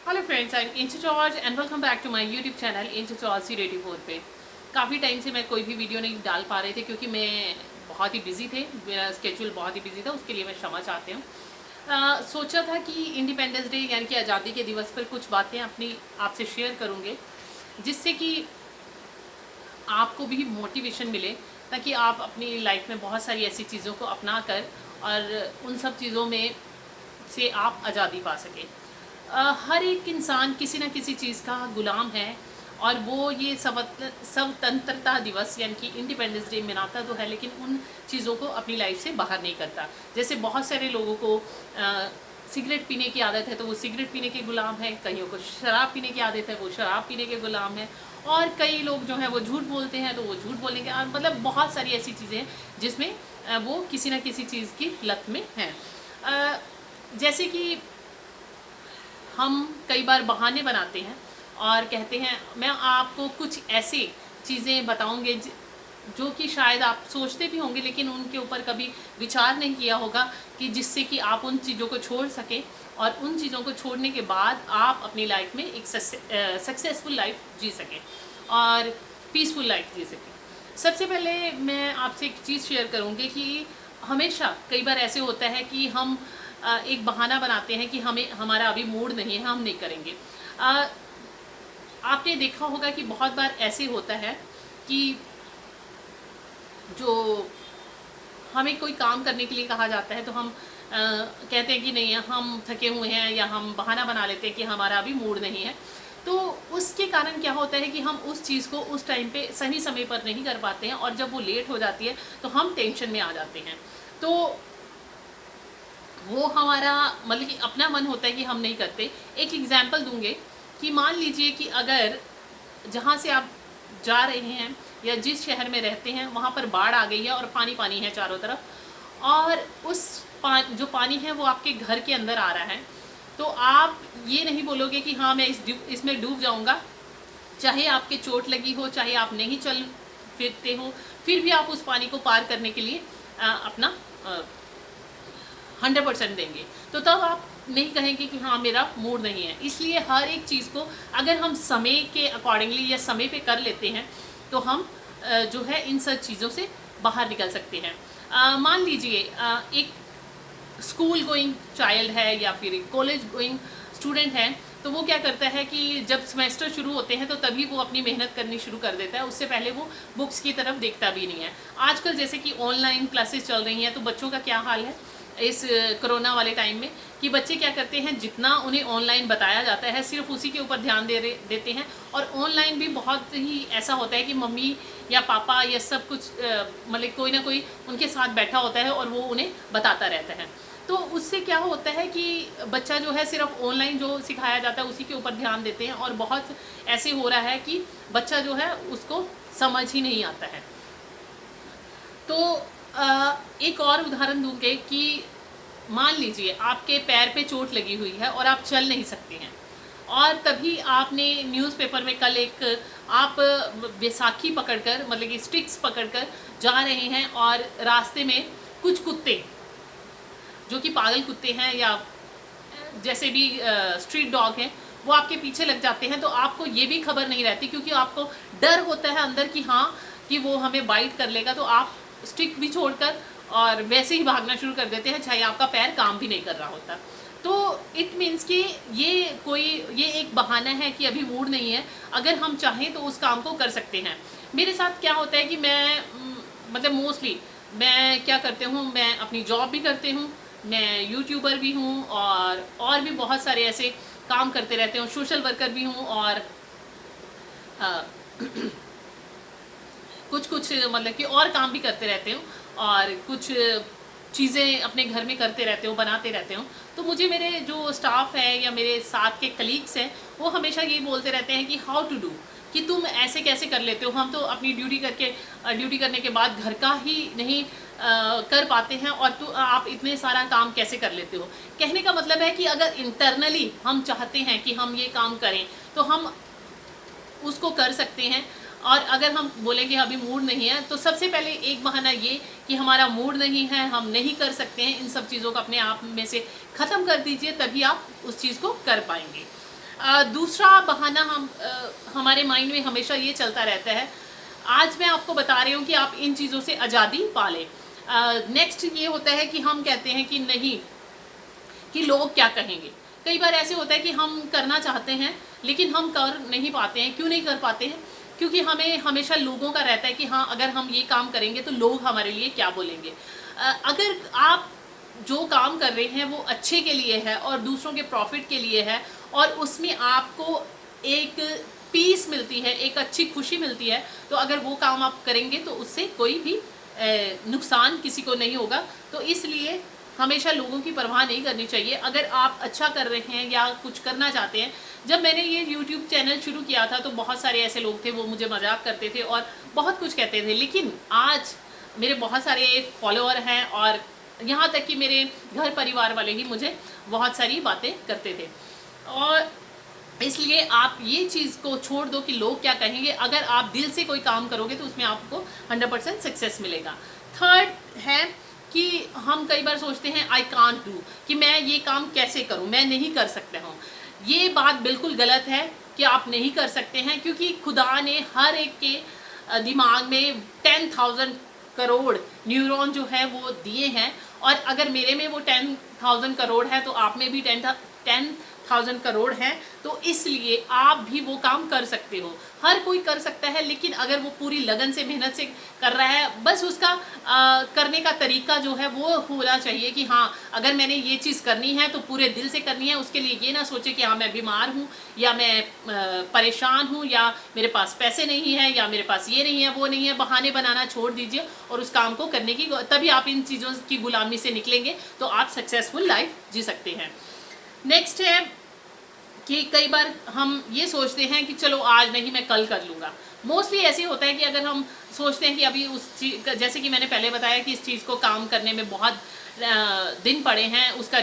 Hello friends, I am Inchu George and welcome back to my YouTube channel Inchu George 084 पे। काफ़ी time से मैं कोई भी वीडियो नहीं डाल पा रहे थे क्योंकि मैं बहुत ही बिजी थे, मेरा स्केड्यूल बहुत ही बिजी था। उसके लिए मैं क्षमा चाहती हूँ। सोचा था कि इंडिपेंडेंस डे यानी कि आज़ादी के दिवस पर कुछ बातें अपनी आपसे शेयर करूँगे, जिससे कि आपको भी मोटिवेशन मिले, ताकि आप अपनी लाइफ में बहुत सारी ऐसी चीज़ों को अपना कर और उन सब चीज़ों में से आप आज़ादी पा सकें। हर एक इंसान किसी न किसी चीज़ का गुलाम है, और वो ये स्वतंत्रता दिवस यानी कि इंडिपेंडेंस डे मनाता तो है, लेकिन उन चीज़ों को अपनी लाइफ से बाहर नहीं करता। जैसे बहुत सारे लोगों को सिगरेट पीने की आदत है तो वो सिगरेट पीने के गुलाम है, कईयों को शराब पीने की आदत है वो शराब पीने के गुलाम है, और कई लोग जो है वो झूठ बोलते हैं तो वो झूठ बोलने के मतलब बहुत सारी ऐसी चीज़ें हैं जिसमें वो किसी न किसी चीज़ की लत में हैं। जैसे कि हम कई बार बहाने बनाते हैं और कहते हैं मैं आपको कुछ ऐसी चीज़ें बताऊंगे जो कि शायद आप सोचते भी होंगे लेकिन उनके ऊपर कभी विचार नहीं किया होगा, कि जिससे कि आप उन चीज़ों को छोड़ सकें और उन चीज़ों को छोड़ने के बाद आप अपनी लाइफ में एक सक्सेसफुल लाइफ जी सकें और पीसफुल लाइफ जी सकें। सबसे पहले मैं आपसे एक चीज़ शेयर करूँगी कि हमेशा कई बार ऐसे होता है कि हम एक बहाना बनाते हैं कि हमें हमारा अभी मूड नहीं है, हम नहीं करेंगे। आपने देखा होगा कि बहुत बार ऐसे होता है कि जो हमें कोई काम करने के लिए कहा जाता है तो हम कहते हैं कि नहीं, हम थके हुए हैं, या हम बहाना बना लेते हैं कि हमारा अभी मूड नहीं है। तो उसके कारण क्या होता है कि हम उस चीज़ को उस टाइम पे सही समय पर नहीं कर पाते हैं, और जब वो लेट हो जाती है तो हम टेंशन में आ जाते हैं। तो वो हमारा मतलब कि अपना मन होता है कि हम नहीं करते। एक एग्जांपल दूंगे कि मान लीजिए कि अगर जहाँ से आप जा रहे हैं या जिस शहर में रहते हैं वहाँ पर बाढ़ आ गई है और पानी पानी है चारों तरफ, और उस जो पानी है वो आपके घर के अंदर आ रहा है, तो आप ये नहीं बोलोगे कि हाँ मैं इसमें डूब जाऊँगा। चाहे आपके चोट लगी हो, चाहे आप नहीं चल फिरते हो, फिर भी आप उस पानी को पार करने के लिए अपना 100% देंगे। तो तब आप नहीं कहेंगे कि हाँ मेरा मूड नहीं है। इसलिए हर एक चीज़ को अगर हम समय के अकॉर्डिंगली या समय पे कर लेते हैं तो हम जो है इन सब चीज़ों से बाहर निकल सकते हैं। मान लीजिए एक स्कूल गोइंग चाइल्ड है या फिर एक कॉलेज गोइंग स्टूडेंट है, तो वो क्या करता है कि जब सेमेस्टर शुरू होते हैं तो तभी वो अपनी मेहनत करनी शुरू कर देता है, उससे पहले वो बुक्स की तरफ देखता भी नहीं है। आजकल जैसे कि ऑनलाइन क्लासेस चल रही हैं, तो बच्चों का क्या हाल है इस कोरोना वाले टाइम में, कि बच्चे क्या करते हैं, जितना उन्हें ऑनलाइन बताया जाता है सिर्फ उसी के ऊपर ध्यान देते हैं। और ऑनलाइन भी बहुत ही ऐसा होता है कि मम्मी या पापा या सब कुछ मतलब कोई ना कोई उनके साथ बैठा होता है और वो उन्हें बताता रहता है। तो उससे क्या होता है कि बच्चा जो है सिर्फ ऑनलाइन जो सिखाया जाता है उसी के ऊपर ध्यान देते हैं, और बहुत ऐसे हो रहा है कि बच्चा जो है उसको समझ ही नहीं आता है। तो एक और उदाहरण दूंगे कि मान लीजिए आपके पैर पे चोट लगी हुई है और आप चल नहीं सकते हैं, और तभी आपने न्यूज़पेपर में कल एक आप बैसाखी पकड़कर मतलब कि स्टिक्स पकड़कर जा रहे हैं, और रास्ते में कुछ कुत्ते जो कि पागल कुत्ते हैं या जैसे भी स्ट्रीट डॉग हैं वो आपके पीछे लग जाते हैं, तो आपको ये भी खबर नहीं रहती क्योंकि आपको डर होता है अंदर कि हाँ कि वो हमें बाइट कर लेगा, तो आप स्टिक भी छोड़कर और वैसे ही भागना शुरू कर देते हैं, चाहे आपका पैर काम भी नहीं कर रहा होता। तो इट मीन्स कि ये एक बहाना है कि अभी मूड नहीं है। अगर हम चाहें तो उस काम को कर सकते हैं। मेरे साथ क्या होता है कि मैं मतलब मोस्टली मैं क्या करती हूँ, मैं अपनी जॉब भी करती हूँ, मैं यूट्यूबर भी हूँ, और भी बहुत सारे ऐसे काम करते रहते हूँ, सोशल वर्कर भी हूँ, और कुछ कुछ मतलब कि और काम भी करते रहते हूँ, और कुछ चीज़ें अपने घर में करते रहते हो, बनाते रहते हो। तो मुझे मेरे जो स्टाफ है या मेरे साथ के कलीग्स हैं वो हमेशा ये बोलते रहते हैं कि हाउ टू डू, कि तुम ऐसे कैसे कर लेते हो, हम तो अपनी ड्यूटी करने के बाद घर का ही नहीं कर पाते हैं, और आप इतने सारा काम कैसे कर लेते हो। कहने का मतलब है कि अगर इंटरनली हम चाहते हैं कि हम ये काम करें तो हम उसको कर सकते हैं। और अगर हम बोलें कि अभी मूड नहीं है, तो सबसे पहले एक बहाना ये कि हमारा मूड नहीं है, हम नहीं कर सकते हैं, इन सब चीज़ों को अपने आप में से ख़त्म कर दीजिए, तभी आप उस चीज़ को कर पाएंगे। दूसरा बहाना हमारे माइंड में हमेशा ये चलता रहता है, आज मैं आपको बता रही हूँ कि आप इन चीज़ों से आज़ादी पा लें। नेक्स्ट ये होता है कि हम कहते हैं कि नहीं, कि लोग क्या कहेंगे। कई बार ऐसे होता है कि हम करना चाहते हैं लेकिन हम कर नहीं पाते हैं। क्यों नहीं कर पाते हैं? क्योंकि हमें हमेशा लोगों का रहता है कि हाँ, अगर हम ये काम करेंगे तो लोग हमारे लिए क्या बोलेंगे। अगर आप जो काम कर रहे हैं वो अच्छे के लिए है और दूसरों के प्रॉफिट के लिए है और उसमें आपको एक पीस मिलती है, एक अच्छी खुशी मिलती है, तो अगर वो काम आप करेंगे तो उससे कोई भी नुकसान किसी को नहीं होगा। तो इसलिए हमेशा लोगों की परवाह नहीं करनी चाहिए। अगर आप अच्छा कर रहे हैं या कुछ करना चाहते हैं, जब मैंने ये YouTube चैनल शुरू किया था तो बहुत सारे ऐसे लोग थे, वो मुझे मजाक करते थे और बहुत कुछ कहते थे, लेकिन आज मेरे बहुत सारे फॉलोअर हैं और यहाँ तक कि मेरे घर परिवार वाले ही मुझे बहुत सारी बातें करते थे। और इसलिए आप ये चीज़ को छोड़ दो कि लोग क्या कहेंगे। अगर आप दिल से कोई काम करोगे तो उसमें आपको 100% सक्सेस मिलेगा। थर्ड है कि हम कई बार सोचते हैं आई कांट डू, कि मैं ये काम कैसे करूं, मैं नहीं कर सकता हूं। ये बात बिल्कुल गलत है कि आप नहीं कर सकते हैं, क्योंकि खुदा ने हर एक के दिमाग में 10,000 करोड़ न्यूरॉन जो है वो दिए हैं, और अगर मेरे में वो 10,000 करोड़ है तो आप में भी 10,000 करोड़ है। तो इसलिए आप भी वो काम कर सकते हो, हर कोई कर सकता है, लेकिन अगर वो पूरी लगन से मेहनत से कर रहा है, बस उसका करने का तरीका जो है वो होना चाहिए कि हाँ, अगर मैंने ये चीज़ करनी है तो पूरे दिल से करनी है। उसके लिए ये ना सोचे कि हाँ, मैं बीमार हूँ या मैं परेशान हूँ या मेरे पास पैसे नहीं है या मेरे पास ये नहीं है वो नहीं है। बहाने बनाना छोड़ दीजिए और उस काम को करने की, तभी आप इन चीज़ों की गुलामी से निकलेंगे तो आप सक्सेसफुल लाइफ जी सकते हैं। नेक्स्ट है कि कई बार हम ये सोचते हैं कि चलो आज नहीं, मैं कल कर लूँगा। मोस्टली ऐसे होता है कि अगर हम सोचते हैं कि अभी उस चीज़, जैसे कि मैंने पहले बताया कि इस चीज़ को काम करने में बहुत दिन पड़े हैं, उसका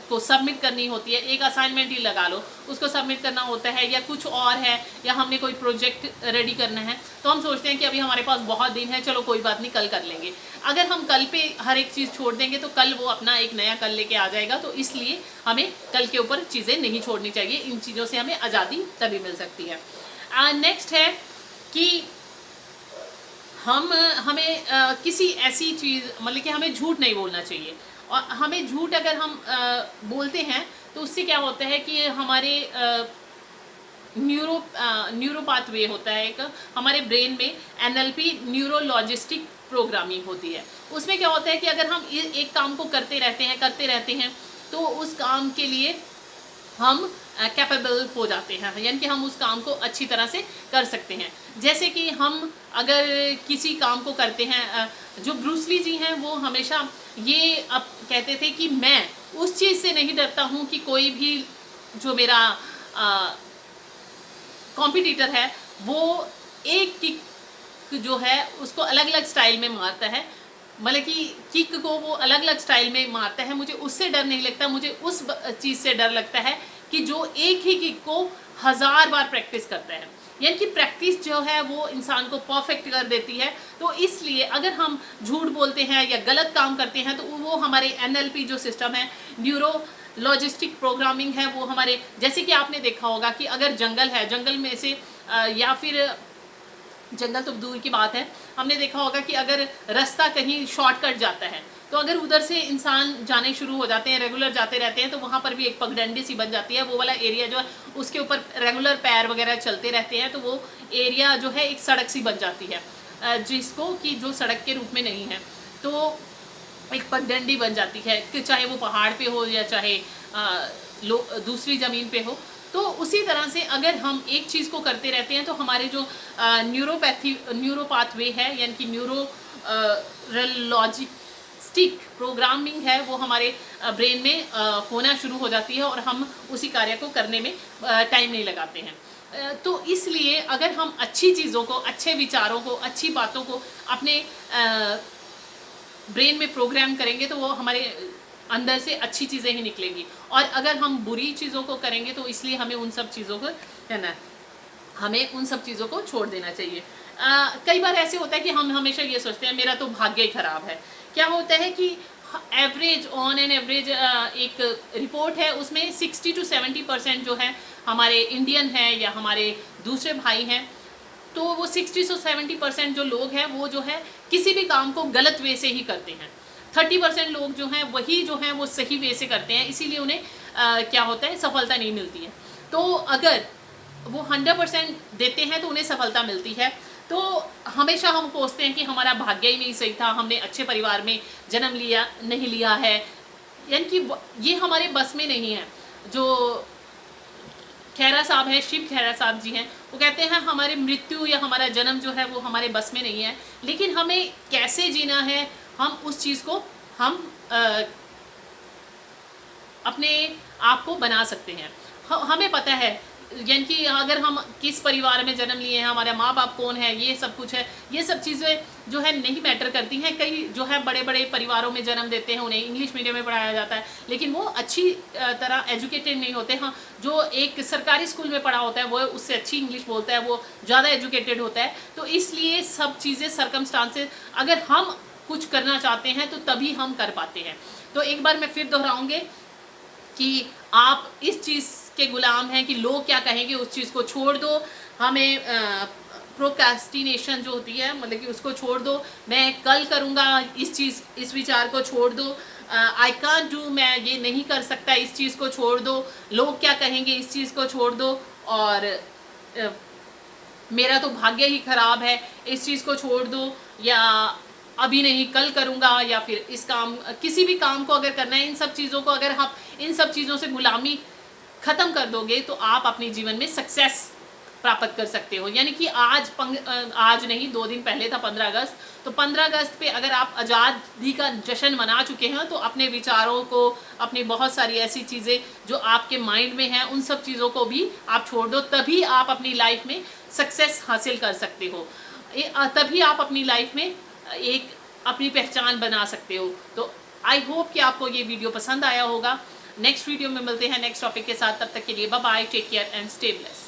को सबमिट करनी होती है, एक असाइनमेंट ही लगा लो, उसको सबमिट करना होता है, या कुछ और है, या हमने कोई प्रोजेक्ट रेडी करना है, तो हम सोचते हैं कि अभी हमारे पास बहुत दिन है, चलो कोई बात नहीं, कल कर लेंगे। अगर हम कल पे हर एक चीज़ छोड़ देंगे तो कल वो अपना एक नया कल लेके आ जाएगा। तो इसलिए हमें कल के ऊपर चीज़ें नहीं छोड़नी चाहिए। इन चीज़ों से हमें आज़ादी तभी मिल सकती है। नेक्स्ट है कि हमें किसी ऐसी चीज़, मतलब कि हमें झूठ नहीं बोलना चाहिए। और हमें झूठ अगर हम बोलते हैं तो उससे क्या होता है कि हमारे न्यूरोपाथवे होता है एक, हमारे ब्रेन में NLP न्यूरोलॉजिस्टिक प्रोग्रामिंग होती है। उसमें क्या होता है कि अगर हम एक काम को करते रहते हैं तो उस काम के लिए हम कैपेबल हो जाते हैं, यानी कि हम उस काम को अच्छी तरह से कर सकते हैं। जैसे कि हम अगर किसी काम को करते हैं, जो ब्रूस ली जी हैं वो हमेशा ये अब कहते थे कि मैं उस चीज़ से नहीं डरता हूँ कि कोई भी जो मेरा कॉम्पिटिटर है वो एक किक जो है उसको अलग अलग स्टाइल में मारता है, मतलब कि किक को वो अलग अलग स्टाइल में मारता है, मुझे उससे डर नहीं लगता। मुझे उस चीज़ से डर लगता है कि जो एक ही किक को 1000 बार प्रैक्टिस करता है, यानी कि प्रैक्टिस जो है वो इंसान को परफेक्ट कर देती है। तो इसलिए अगर हम झूठ बोलते हैं या गलत काम करते हैं तो वो हमारे NLP जो सिस्टम है, न्यूरो लॉजिस्टिक प्रोग्रामिंग है, वो हमारे, जैसे कि आपने देखा होगा कि अगर जंगल है, जंगल में से या फिर जंगल तो दूर की बात है, हमने देखा होगा कि अगर रास्ता कहीं शॉर्टकट जाता है तो अगर उधर से इंसान जाने शुरू हो जाते हैं, रेगुलर जाते रहते हैं, तो वहाँ पर भी एक पगडंडी सी बन जाती है। वो वाला एरिया जो है उसके ऊपर रेगुलर पैर वगैरह चलते रहते हैं, तो वो एरिया जो है एक सड़क सी बन जाती है, जिसको कि जो सड़क के रूप में नहीं है, तो एक पगडंडी बन जाती है, कि चाहे वो पहाड़ पे हो या चाहे दूसरी ज़मीन पे हो। तो उसी तरह से अगर हम एक चीज़ को करते रहते हैं तो हमारे जो न्यूरोपाथवे है, यानी कि न्यूरोलॉजिस्टिक प्रोग्रामिंग है, वो हमारे ब्रेन में होना शुरू हो जाती है और हम उसी कार्य को करने में टाइम नहीं लगाते हैं। तो इसलिए अगर हम अच्छी चीज़ों को, अच्छे विचारों को, अच्छी बातों को अपने ब्रेन में प्रोग्राम करेंगे तो वो हमारे अंदर से अच्छी चीज़ें ही निकलेंगी। और अगर हम बुरी चीज़ों को करेंगे तो इसलिए हमें उन सब चीज़ों को करना है, हमें उन सब चीज़ों को छोड़ देना चाहिए। कई बार ऐसे होता है कि हम हमेशा ये सोचते हैं मेरा तो भाग्य ही खराब है। क्या होता है कि एवरेज ऑन एन एवरेज एक रिपोर्ट है, उसमें 60 to 70% जो है हमारे इंडियन हैं या हमारे दूसरे भाई हैं। तो वो 60 से 70% जो लोग हैं वो जो है किसी भी काम को गलत वे से ही करते हैं। 30% लोग जो हैं वही जो हैं वो सही वे से करते हैं, इसीलिए उन्हें क्या होता है, सफलता नहीं मिलती है। तो अगर वो 100% देते हैं तो उन्हें सफलता मिलती है। तो हमेशा हम सोचते हैं कि हमारा भाग्य ही नहीं सही था, हमने अच्छे परिवार में जन्म लिया नहीं लिया है, यानी कि ये हमारे बस में नहीं है। जो खैरा साहब हैं, शिव खैरा साहब जी हैं, वो कहते हैं हमारे मृत्यु या हमारा जन्म जो है वो हमारे बस में नहीं है, लेकिन हमें कैसे जीना है, हम उस चीज़ को हम अपने आप को बना सकते हैं। हमें पता है, यानी कि अगर हम किस परिवार में जन्म लिए हैं, हमारे माँ बाप कौन है, ये सब कुछ है, ये सब चीज़ें जो है नहीं मैटर करती हैं। कई जो है बड़े बड़े परिवारों में जन्म देते हैं, उन्हें इंग्लिश मीडियम में पढ़ाया जाता है, लेकिन वो अच्छी तरह एजुकेटेड नहीं होते। हाँ, जो एक सरकारी स्कूल में पढ़ा होता है वो उससे अच्छी इंग्लिश बोलता है, वो ज़्यादा एजुकेटेड होता है। तो इसलिए सब चीज़ें सर्कमस्टांसेस, अगर हम कुछ करना चाहते हैं तो तभी हम कर पाते हैं। तो एक बार मैं फिर दोहराऊँगी कि आप इस चीज़ के गुलाम हैं कि लोग क्या कहेंगे, उस चीज़ को छोड़ दो। हमें प्रोक्रेस्टिनेशन जो होती है, मतलब कि उसको छोड़ दो। मैं कल करूँगा इस विचार को छोड़ दो। आई कांट डू, मैं ये नहीं कर सकता, इस चीज़ को छोड़ दो। लोग क्या कहेंगे, इस चीज़ को छोड़ दो। और मेरा तो भाग्य ही खराब है, इस चीज़ को छोड़ दो, या अभी नहीं कल करूँगा, या फिर इस काम, किसी भी काम को अगर करना है, इन सब चीज़ों को अगर आप इन सब चीज़ों से गुलामी ख़त्म कर दोगे तो आप अपने जीवन में सक्सेस प्राप्त कर सकते हो। यानी कि आज नहीं, 2 दिन पहले था 15 अगस्त, तो 15 अगस्त पे अगर आप आज़ादी का जश्न मना चुके हैं तो अपने विचारों को, अपनी बहुत सारी ऐसी चीज़ें जो आपके माइंड में हैं, उन सब चीज़ों को भी आप छोड़ दो। तभी आप अपनी लाइफ में सक्सेस हासिल कर सकते हो, तभी आप अपनी लाइफ में एक अपनी पहचान बना सकते हो। तो आई होप कि आपको ये वीडियो पसंद आया होगा। नेक्स्ट वीडियो में मिलते हैं नेक्स्ट टॉपिक के साथ, तब तक के लिए bye bye, take care and stay blessed.